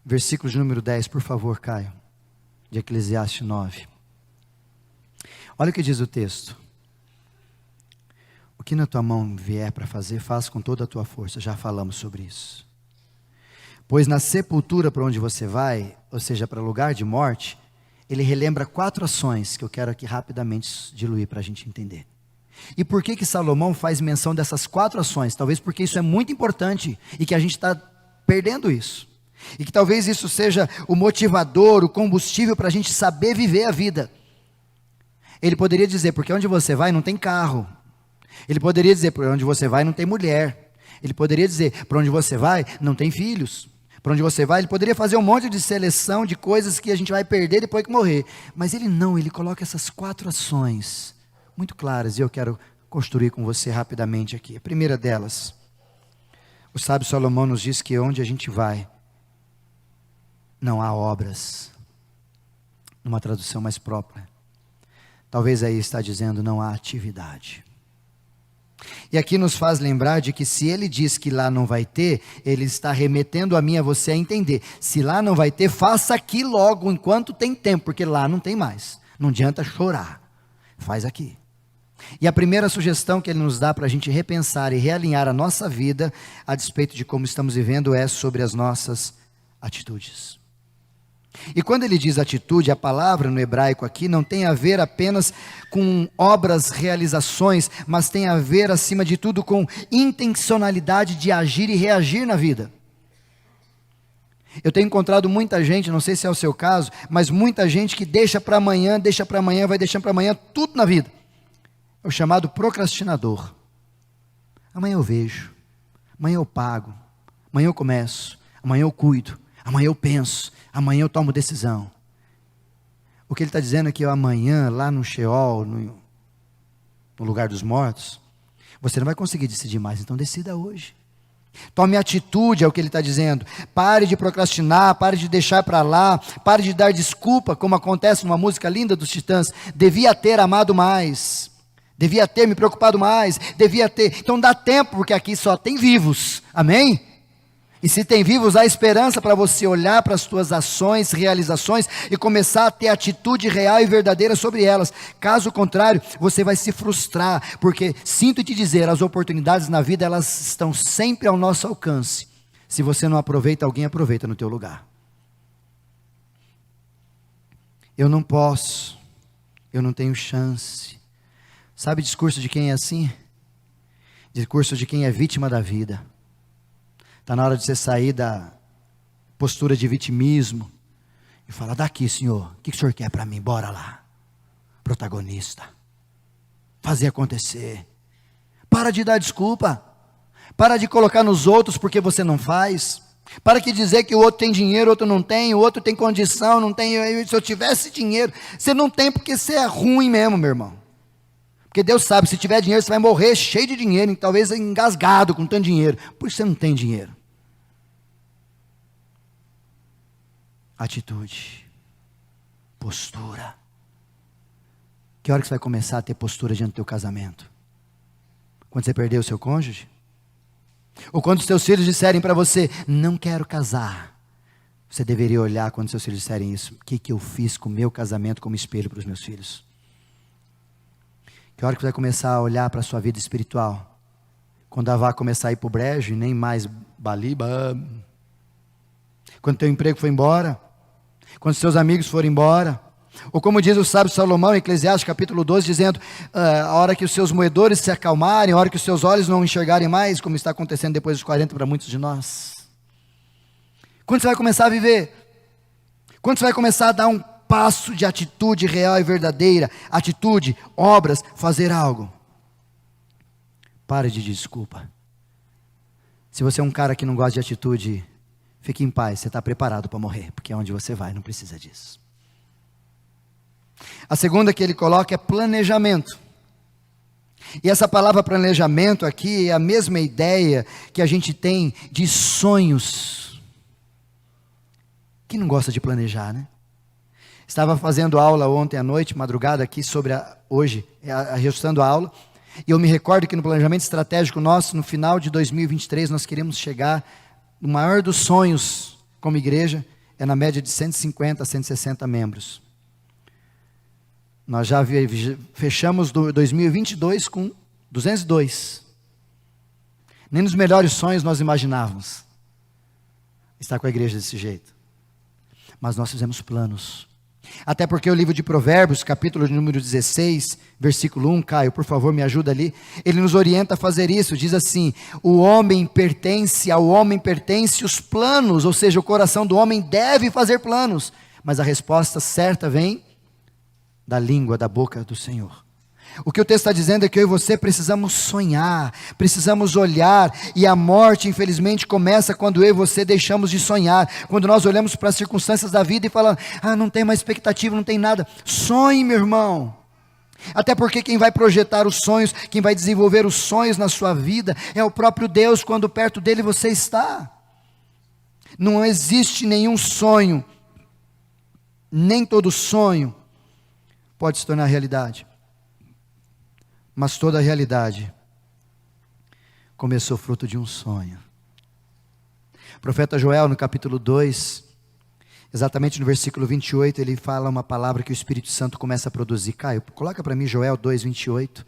Versículo de número 10, por favor, Caio, de Eclesiastes 9. Olha o que diz o texto: o que na tua mão vier para fazer, faz com toda a tua força. Já falamos sobre isso. Pois na sepultura para onde você vai, ou seja, para o lugar de morte, ele relembra 4 ações que eu quero aqui rapidamente diluir para a gente entender. E por que Salomão faz menção dessas 4 ações? Talvez porque isso é muito importante e que a gente está perdendo isso. E que talvez isso seja o motivador, o combustível para a gente saber viver a vida. Ele poderia dizer: porque onde você vai não tem carro. Ele poderia dizer: por onde você vai não tem mulher. Ele poderia dizer: por onde você vai não tem filhos. Por onde você vai, ele poderia fazer um monte de seleção de coisas que a gente vai perder depois que morrer. Mas ele não, ele coloca essas 4 ações muito claras, e eu quero construir com você rapidamente aqui. A primeira delas, o sábio Salomão nos diz que onde a gente vai, não há obras. Numa tradução mais própria, talvez aí está dizendo: não há atividade. E aqui nos faz lembrar de que se ele diz que lá não vai ter, ele está remetendo a mim e a você a entender: se lá não vai ter, faça aqui logo enquanto tem tempo, porque lá não tem mais. Não adianta chorar, faz aqui. E a primeira sugestão que ele nos dá para a gente repensar e realinhar a nossa vida, a despeito de como estamos vivendo, é sobre as nossas atitudes. E quando ele diz atitude, a palavra no hebraico aqui não tem a ver apenas com obras, realizações, mas tem a ver, acima de tudo, com intencionalidade de agir e reagir na vida. Eu tenho encontrado muita gente, não sei se é o seu caso, mas muita gente que deixa para amanhã, vai deixando para amanhã tudo na vida. É o chamado procrastinador. Amanhã eu vejo, amanhã eu pago, amanhã eu começo, amanhã eu cuido, amanhã eu penso, amanhã eu tomo decisão. O que ele está dizendo é que amanhã, lá no Sheol, no lugar dos mortos, você não vai conseguir decidir mais, então decida hoje. Tome atitude, é o que ele está dizendo. Pare de procrastinar, pare de deixar para lá, pare de dar desculpa, como acontece numa música linda dos Titãs: devia ter amado mais, devia ter me preocupado mais, devia ter. Então dá tempo, porque aqui só tem vivos, amém? E se tem vivos, há esperança para você olhar para as suas ações, realizações e começar a ter atitude real e verdadeira sobre elas. Caso contrário, você vai se frustrar, porque sinto te dizer, as oportunidades na vida, elas estão sempre ao nosso alcance. Se você não aproveita, alguém aproveita no teu lugar. Eu não posso, eu não tenho chance. Sabe discurso de quem é assim? Discurso de quem é vítima da vida. Está na hora de você sair da postura de vitimismo e falar: daqui, Senhor, o que o Senhor quer para mim? Bora lá. Protagonista. Fazer acontecer. Para de dar desculpa. Para de colocar nos outros porque você não faz. Para de dizer que o outro tem dinheiro, o outro não tem, o outro tem condição, não tem. Se eu tivesse dinheiro, você não tem porque você é ruim mesmo, meu irmão. Porque Deus sabe, se tiver dinheiro, você vai morrer cheio de dinheiro, talvez engasgado com tanto dinheiro. Por isso você não tem dinheiro. Atitude. Postura. Que hora que você vai começar a ter postura diante do teu casamento? Quando você perder o seu cônjuge? Ou quando os teus filhos disserem para você, não quero casar. Você deveria olhar quando seus filhos disserem isso. O que eu fiz com o meu casamento como espelho para os meus filhos? Que hora que você vai começar a olhar para a sua vida espiritual? Quando a vá começar a ir para o brejo e nem mais baliba. Quando teu emprego for embora. Quando seus amigos forem embora. Ou como diz o sábio Salomão em Eclesiastes capítulo 12, dizendo, a hora que os seus moedores se acalmarem, a hora que os seus olhos não enxergarem mais, como está acontecendo depois dos 40 para muitos de nós. Quando você vai começar a viver? Quando você vai começar a dar um passo de atitude real e verdadeira, atitude, obras, fazer algo? Pare de desculpa. Se você é um cara que não gosta de atitude, fique em paz, você está preparado para morrer, porque é onde você vai, não precisa disso. A segunda que ele coloca é planejamento. E essa palavra planejamento aqui é a mesma ideia que a gente tem de sonhos. Quem não gosta de planejar, né? Estava fazendo aula ontem à noite, madrugada aqui, hoje, ajustando a aula. E eu me recordo que no planejamento estratégico nosso, no final de 2023, nós queremos chegar no maior dos sonhos como igreja, é na média de 150 a 160 membros. Nós já fechamos 2022 com 202. Nem nos melhores sonhos nós imaginávamos estar com a igreja desse jeito. Mas nós fizemos planos. Até porque o livro de Provérbios, capítulo número 16, versículo 1, Caio, por favor, me ajuda ali. Ele nos orienta a fazer isso. Diz assim, ao homem pertence os planos, ou seja, o coração do homem deve fazer planos. Mas a resposta certa vem da língua, da boca do Senhor. O que o texto está dizendo é que eu e você precisamos sonhar, precisamos olhar, e a morte infelizmente começa quando eu e você deixamos de sonhar, quando nós olhamos para as circunstâncias da vida e falamos, não tem mais expectativa, não tem nada. Sonhe, meu irmão. Até porque quem vai projetar os sonhos, quem vai desenvolver os sonhos na sua vida, é o próprio Deus, quando perto dele você está. Não existe nenhum sonho, nem todo sonho pode se tornar realidade. Mas toda a realidade começou fruto de um sonho. O profeta Joel, no capítulo 2, exatamente no versículo 28, ele fala uma palavra que o Espírito Santo começa a produzir. Caio, coloca para mim Joel 2, 28.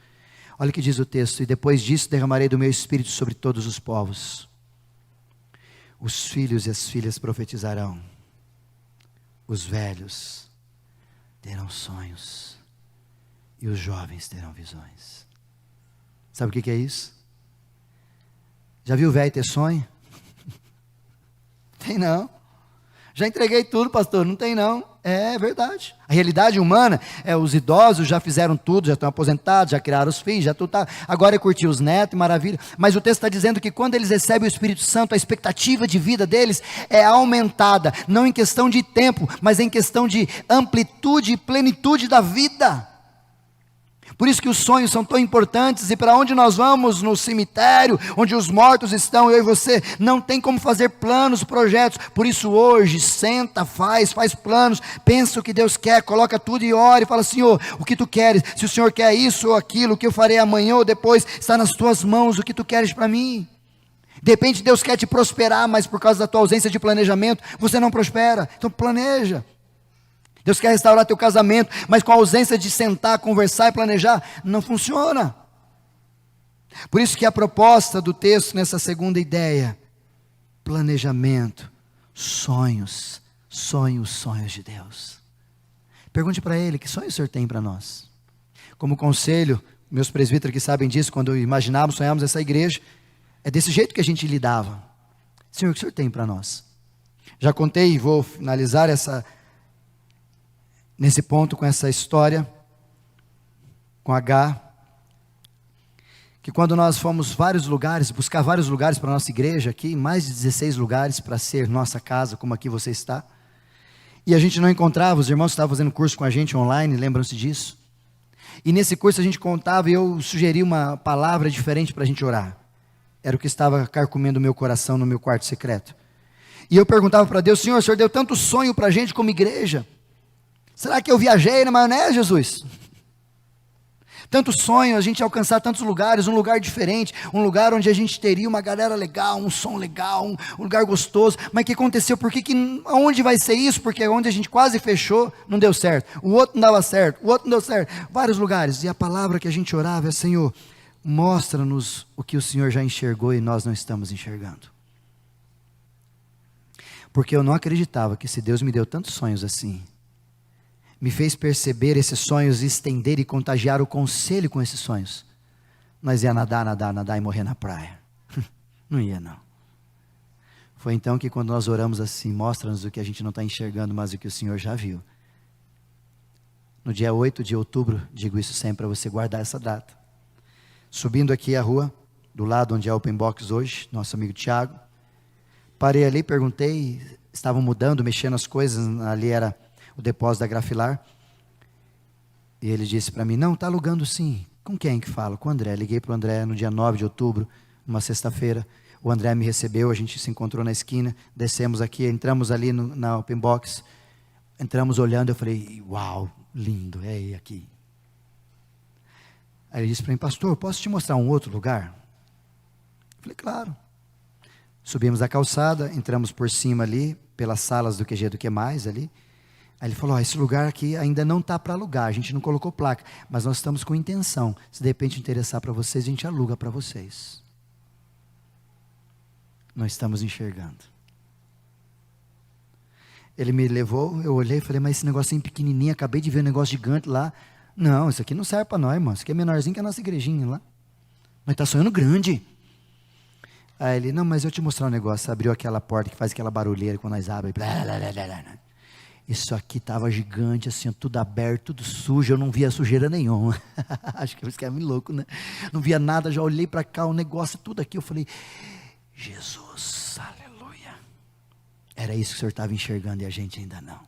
Olha o que diz o texto. E depois disso derramarei do meu Espírito sobre todos os povos. Os filhos e as filhas profetizarão. Os velhos terão sonhos. E os jovens terão visões. Sabe o que é isso? Já viu o velho ter sonho? Tem não. Já entreguei tudo, pastor. Não tem não. É verdade. A realidade humana é os idosos já fizeram tudo, já estão aposentados, já criaram os filhos, já tudo tá. Agora é curtir os netos, maravilha. Mas o texto está dizendo que quando eles recebem o Espírito Santo, a expectativa de vida deles é aumentada. Não em questão de tempo, mas em questão de amplitude e plenitude da vida. Por isso que os sonhos são tão importantes, e para onde nós vamos, no cemitério, onde os mortos estão, eu e você, não tem como fazer planos, projetos. Por isso hoje, senta, faz planos, pensa o que Deus quer, coloca tudo e ora e fala, Senhor, o que Tu queres? Se o Senhor quer isso ou aquilo, o que eu farei amanhã ou depois, está nas Tuas mãos, o que Tu queres para mim? De repente Deus quer te prosperar, mas por causa da tua ausência de planejamento, você não prospera. Então planeja. Deus quer restaurar teu casamento, mas com a ausência de sentar, conversar e planejar, não funciona. Por isso que a proposta do texto nessa segunda ideia, planejamento, sonhos de Deus. Pergunte para Ele, que sonhos o Senhor tem para nós? Como conselho, meus presbíteros que sabem disso, quando imaginávamos, sonhávamos essa igreja, é desse jeito que a gente lidava. Senhor, o que o Senhor tem para nós? Já contei e vou finalizar nesse ponto com essa história, com H, que quando nós fomos buscar vários lugares para a nossa igreja aqui, mais de 16 lugares para ser nossa casa, como aqui você está, e a gente não encontrava, os irmãos estavam fazendo curso com a gente online, lembram-se disso? E nesse curso a gente contava e eu sugeri uma palavra diferente para a gente orar. Era o que estava carcomendo o meu coração no meu quarto secreto. E eu perguntava para Deus: Senhor, o Senhor deu tanto sonho para a gente como igreja. Será que eu viajei na maionese, Jesus? Tanto sonho, a gente alcançar tantos lugares, um lugar diferente, um lugar onde a gente teria uma galera legal, um som legal, um lugar gostoso. Mas o que aconteceu? Aonde vai ser isso? Porque onde a gente quase fechou, não deu certo. O outro não dava certo, o outro não deu certo. Vários lugares. E a palavra que a gente orava é: Senhor, mostra-nos o que o Senhor já enxergou e nós não estamos enxergando. Porque eu não acreditava que se Deus me deu tantos sonhos assim, me fez perceber esses sonhos, estender e contagiar o conselho com esses sonhos, nós ia nadar e morrer na praia. Não ia não. Foi então que quando nós oramos assim: mostra-nos o que a gente não está enxergando, mas o que o Senhor já viu. No dia 8 de outubro, digo isso sempre para você guardar essa data. Subindo aqui a rua, do lado onde é o Open Box hoje, nosso amigo Tiago, parei ali, perguntei, estavam mudando, mexendo as coisas, ali era o depósito da Grafilar, e ele disse para mim: não, está alugando sim. Com quem que fala? Com o André. Liguei para o André no dia 9 de outubro, numa sexta-feira, o André me recebeu, a gente se encontrou na esquina, descemos aqui, entramos ali na Open Box, entramos olhando, eu falei: uau, lindo, é aqui. Aí ele disse para mim: pastor, posso te mostrar um outro lugar? Eu falei: claro. Subimos a calçada, entramos por cima ali, pelas salas do QG do que mais ali. Aí ele falou: esse lugar aqui ainda não está para alugar, a gente não colocou placa, mas nós estamos com intenção, se de repente interessar para vocês, a gente aluga para vocês. Nós estamos enxergando. Ele me levou, eu olhei e falei: mas esse negocinho pequenininho, acabei de ver um negócio gigante lá. Não, isso aqui não serve para nós, irmão, isso aqui é menorzinho que a nossa igrejinha lá. Mas está sonhando grande. Aí ele: não, mas eu te mostrar um negócio. Abriu aquela porta que faz aquela barulheira quando nós abrimos. Isso aqui estava gigante, assim, tudo aberto, tudo sujo, eu não via sujeira nenhuma. Acho que isso é meio louco, né? Não via nada, já olhei para cá, o negócio, tudo aqui, eu falei: Jesus, aleluia. Era isso que o Senhor estava enxergando e a gente ainda não.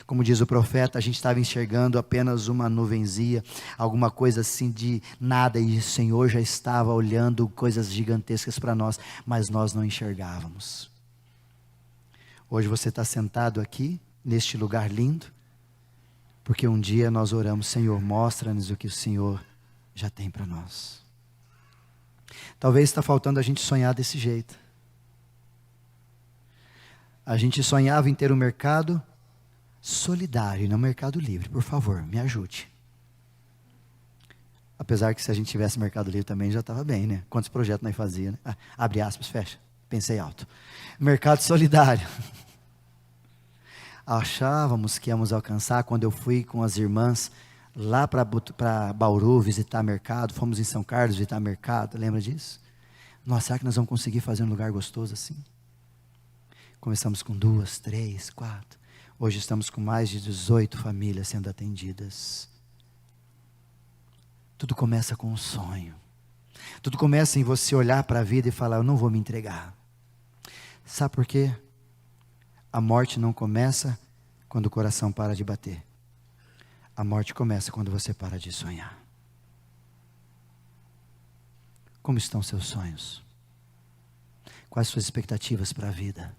Como diz o profeta, a gente estava enxergando apenas uma nuvenzinha, alguma coisa assim de nada, e o Senhor já estava olhando coisas gigantescas para nós, mas nós não enxergávamos. Hoje você está sentado aqui, neste lugar lindo, porque um dia nós oramos: Senhor, mostra-nos o que o Senhor já tem para nós. Talvez está faltando a gente sonhar desse jeito. A gente sonhava em ter um mercado solidário e não mercado livre. Por favor, me ajude. Apesar que se a gente tivesse mercado livre também já estava bem, né? Quantos projetos nós fazíamos, né? Abre aspas, fecha. Pensei alto. Mercado solidário. Achávamos que íamos alcançar quando eu fui com as irmãs lá para Bauru visitar mercado. Fomos em São Carlos visitar mercado. Lembra disso? Nossa, será que nós vamos conseguir fazer um lugar gostoso assim? Começamos com 2, 3, 4. Hoje estamos com mais de 18 famílias sendo atendidas. Tudo começa com um sonho. Tudo começa em você olhar para a vida e falar: eu não vou me entregar. Sabe por quê? A morte não começa quando o coração para de bater. A morte começa quando você para de sonhar. Como estão seus sonhos? Quais suas expectativas para a vida?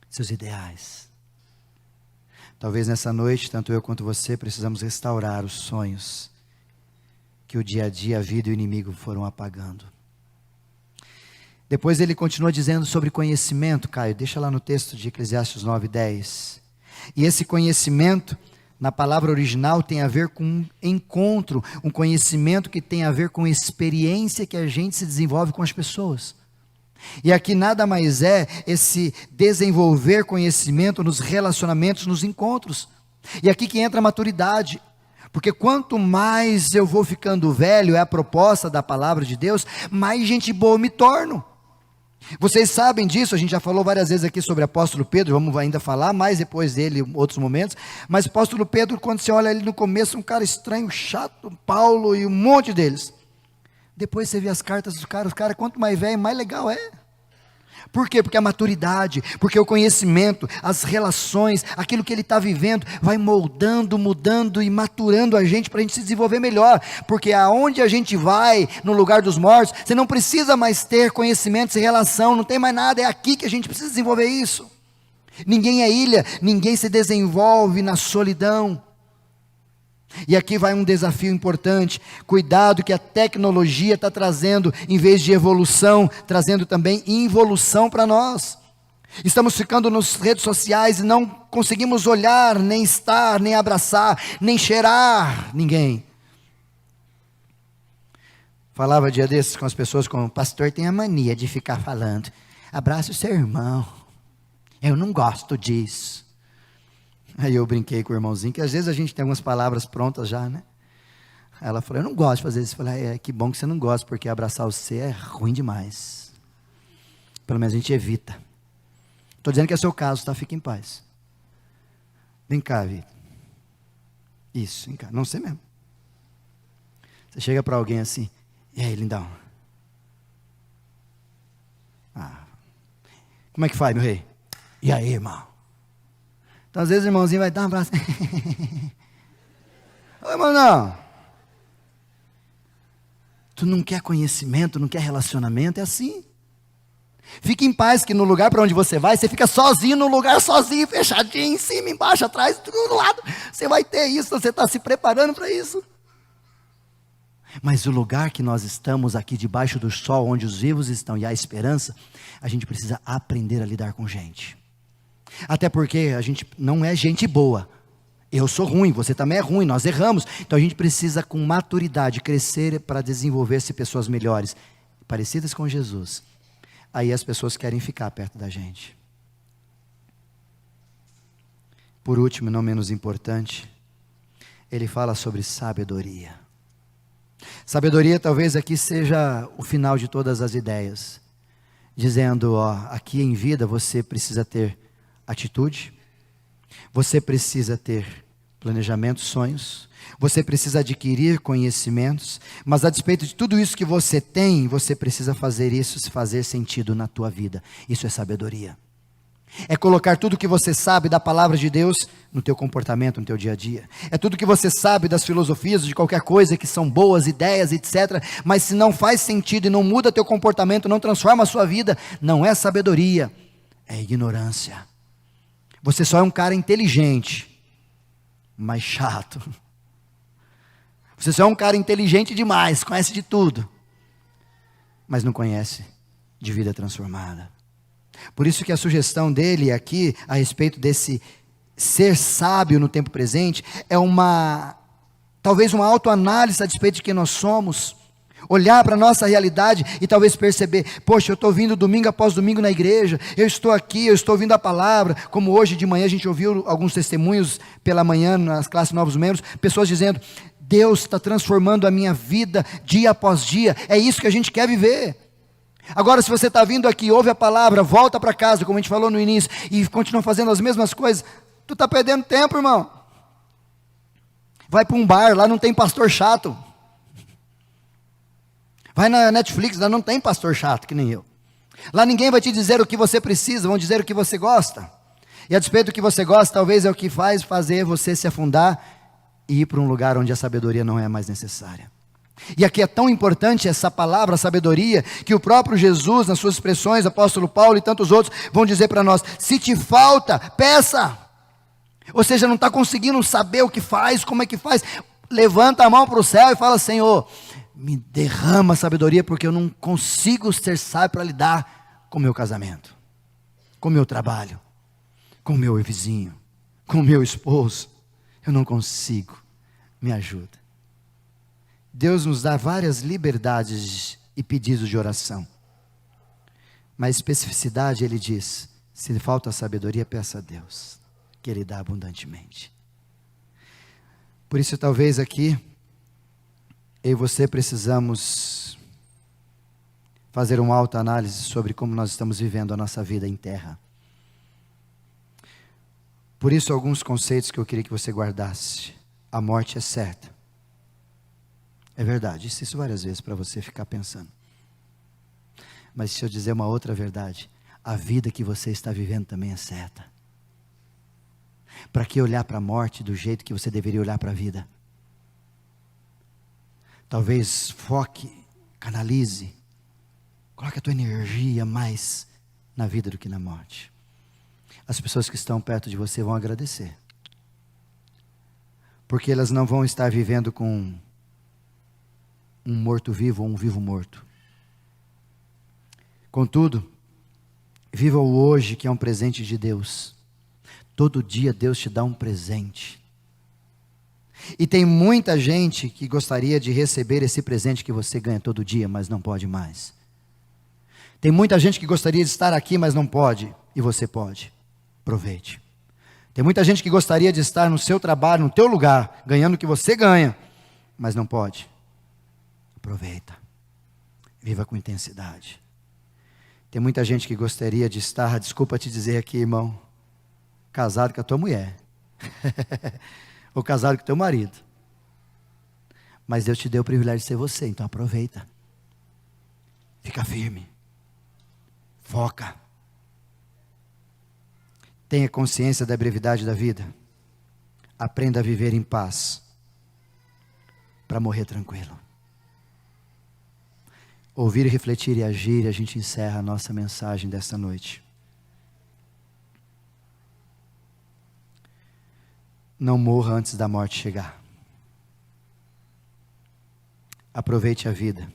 Seus ideais? Talvez nessa noite, tanto eu quanto você, precisamos restaurar os sonhos que o dia a dia, a vida e o inimigo foram apagando. Depois ele continua dizendo sobre conhecimento, Caio, deixa lá no texto de Eclesiastes 9:10. E esse conhecimento, na palavra original, tem a ver com um encontro, um conhecimento que tem a ver com experiência que a gente se desenvolve com as pessoas. E aqui nada mais é esse desenvolver conhecimento nos relacionamentos, nos encontros. E aqui que entra a maturidade. Porque quanto mais eu vou ficando velho, é a proposta da palavra de Deus, mais gente boa eu me torno. Vocês sabem disso, a gente já falou várias vezes aqui sobre o apóstolo Pedro, vamos ainda falar mais depois dele em outros momentos, mas o apóstolo Pedro, quando você olha ele no começo, um cara estranho, chato, Paulo e um monte deles. Depois você vê as cartas dos caras, os caras quanto mais velho, mais legal é. Por quê? Porque a maturidade, porque o conhecimento, as relações, aquilo que ele está vivendo, vai moldando, mudando e maturando a gente para a gente se desenvolver melhor. Porque aonde a gente vai, no lugar dos mortos, você não precisa mais ter conhecimentos e relação, não tem mais nada, é aqui que a gente precisa desenvolver isso. Ninguém é ilha, ninguém se desenvolve na solidão. E aqui vai um desafio importante, cuidado que a tecnologia está trazendo, em vez de evolução, trazendo também involução para nós. Estamos ficando nas redes sociais e não conseguimos olhar, nem estar, nem abraçar, nem cheirar ninguém. Falava dia desses com as pessoas, como o pastor tem a mania de ficar falando, abraça o seu irmão, eu não gosto disso. Aí eu brinquei com o irmãozinho, que às vezes a gente tem algumas palavras prontas já, né? Aí ela falou, eu não gosto de fazer isso. Eu falei, que bom que você não gosta, porque abraçar você é ruim demais. Pelo menos a gente evita. Estou dizendo que é seu caso, tá? Fique em paz. Vem cá, Vitor. Isso, vem cá, não sei mesmo. Você chega para alguém assim, e aí, lindão? Como é que faz, meu rei? E aí, irmão? Então, às vezes o irmãozinho vai dar um abraço. Ô, irmão, não. Tu não quer conhecimento, não quer relacionamento, é assim. Fique em paz que no lugar para onde você vai, você fica sozinho no lugar, sozinho, fechadinho, em cima, embaixo, atrás, do lado. Você vai ter isso, você está se preparando para isso. Mas o lugar que nós estamos aqui debaixo do sol, onde os vivos estão e há esperança, a gente precisa aprender a lidar com gente. Até porque a gente não é gente boa. Eu sou ruim, você também é ruim, nós erramos. Então a gente precisa com maturidade crescer para desenvolver-se pessoas melhores, parecidas com Jesus. Aí as pessoas querem ficar perto da gente. Por último, não menos importante, ele fala sobre sabedoria. Sabedoria talvez aqui seja o final de todas as ideias. Dizendo, aqui em vida você precisa ter atitude, você precisa ter planejamento, sonhos, você precisa adquirir conhecimentos, mas a despeito de tudo isso que você tem, você precisa fazer isso fazer sentido na tua vida. Isso é sabedoria. É colocar tudo que você sabe da palavra de Deus no teu comportamento, no teu dia a dia. É tudo que você sabe das filosofias, de qualquer coisa que são boas ideias, etc. Mas se não faz sentido e não muda teu comportamento, não transforma a sua vida, não é sabedoria, é ignorância. Você só é um cara inteligente, mas chato. Você só é um cara inteligente demais, conhece de tudo, mas não conhece de vida transformada. Por isso que a sugestão dele aqui, a respeito desse ser sábio no tempo presente, é talvez uma autoanálise a despeito de quem nós somos. Olhar para a nossa realidade e talvez perceber, poxa, eu estou vindo domingo após domingo na igreja, eu estou aqui, eu estou ouvindo a palavra, como hoje de manhã a gente ouviu alguns testemunhos pela manhã nas classes Novos Membros, pessoas dizendo, Deus está transformando a minha vida dia após dia, é isso que a gente quer viver. Agora se você está vindo aqui, ouve a palavra, volta para casa, como a gente falou no início, e continua fazendo as mesmas coisas, tu está perdendo tempo, irmão. Vai para um bar, lá não tem pastor chato. Vai na Netflix, lá não tem pastor chato que nem eu. Lá ninguém vai te dizer o que você precisa, vão dizer o que você gosta. E a despeito do que você gosta, talvez é o que faz fazer você se afundar e ir para um lugar onde a sabedoria não é mais necessária. E aqui é tão importante essa palavra, sabedoria, que o próprio Jesus, nas suas expressões, apóstolo Paulo e tantos outros, vão dizer para nós, se te falta, peça. Ou seja, não está conseguindo saber o que faz, como é que faz, levanta a mão para o céu e fala, Senhor, me derrama sabedoria, porque eu não consigo ser sábio para lidar com o meu casamento, com o meu trabalho, com o meu vizinho, com o meu esposo. Eu não consigo, me ajuda. Deus nos dá várias liberdades e pedidos de oração. Mas especificidade, Ele diz, se lhe falta sabedoria, peça a Deus, que Ele dá abundantemente. Por isso talvez aqui, eu e você precisamos fazer uma autoanálise sobre como nós estamos vivendo a nossa vida em terra. Por isso, alguns conceitos que eu queria que você guardasse. A morte é certa. É verdade, disse isso várias vezes para você ficar pensando. Mas se eu dizer uma outra verdade, a vida que você está vivendo também é certa. Para que olhar para a morte do jeito que você deveria olhar para a vida? Talvez foque, canalize, coloque a tua energia mais na vida do que na morte. As pessoas que estão perto de você vão agradecer. Porque elas não vão estar vivendo com um morto-vivo ou um vivo-morto. Contudo, viva o hoje, que é um presente de Deus. Todo dia Deus te dá um presente. E tem muita gente que gostaria de receber esse presente que você ganha todo dia, mas não pode mais. Tem muita gente que gostaria de estar aqui, mas não pode, e você pode. Aproveite. Tem muita gente que gostaria de estar no seu trabalho, no teu lugar, ganhando o que você ganha, mas não pode. Aproveita. Viva com intensidade. Tem muita gente que gostaria de estar, desculpa te dizer aqui, irmão, casado com a tua mulher. Ou casado com o teu marido. Mas Deus te deu o privilégio de ser você, então aproveita. Fica firme. Foca. Tenha consciência da brevidade da vida. Aprenda a viver em paz. Para morrer tranquilo. Ouvir, refletir e agir, e a gente encerra a nossa mensagem desta noite. Não morra antes da morte chegar. Aproveite a vida.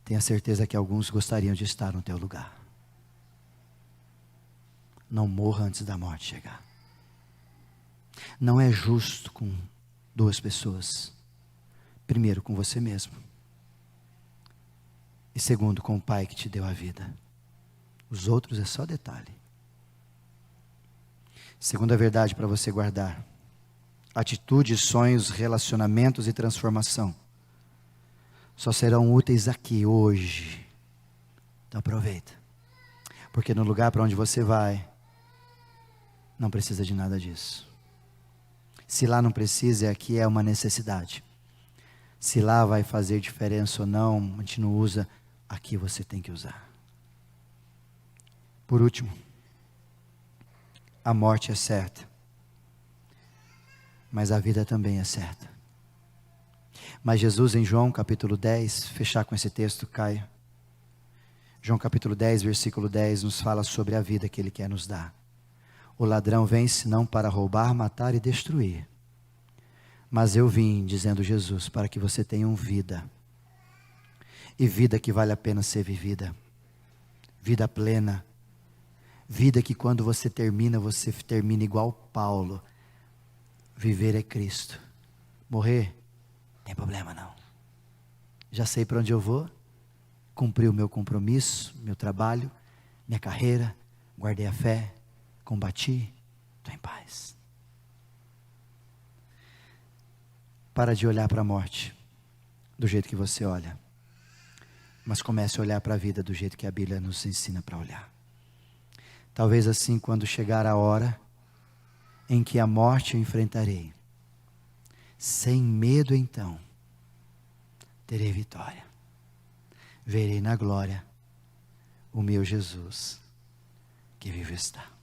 Tenha certeza que alguns gostariam de estar no teu lugar. Não morra antes da morte chegar. Não é justo com duas pessoas. Primeiro, com você mesmo. E segundo, com o Pai que te deu a vida. Os outros é só detalhe. Segunda verdade para você guardar: atitudes, sonhos, relacionamentos e transformação só serão úteis aqui, hoje. Então aproveita. Porque no lugar para onde você vai, não precisa de nada disso. Se lá não precisa, aqui é uma necessidade. Se lá vai fazer diferença ou não, a gente não usa, aqui você tem que usar. Por último, a morte é certa, mas a vida também é certa. Mas Jesus, em João capítulo 10, fechar com esse texto, Caio. João capítulo 10, versículo 10, nos fala sobre a vida que Ele quer nos dar. O ladrão vem senão para roubar, matar e destruir. Mas eu vim, dizendo Jesus, para que você tenha vida. E vida que vale a pena ser vivida. Vida plena. Vida que quando você termina igual Paulo. Viver é Cristo. Morrer, não tem problema não. Já sei para onde eu vou. Cumpri o meu compromisso, meu trabalho, minha carreira. Guardei a fé, combati, estou em paz. Para de olhar para a morte do jeito que você olha. Mas comece a olhar para a vida do jeito que a Bíblia nos ensina para olhar. Talvez assim, quando chegar a hora em que a morte eu enfrentarei, sem medo então, terei vitória. Verei na glória o meu Jesus, que vive está.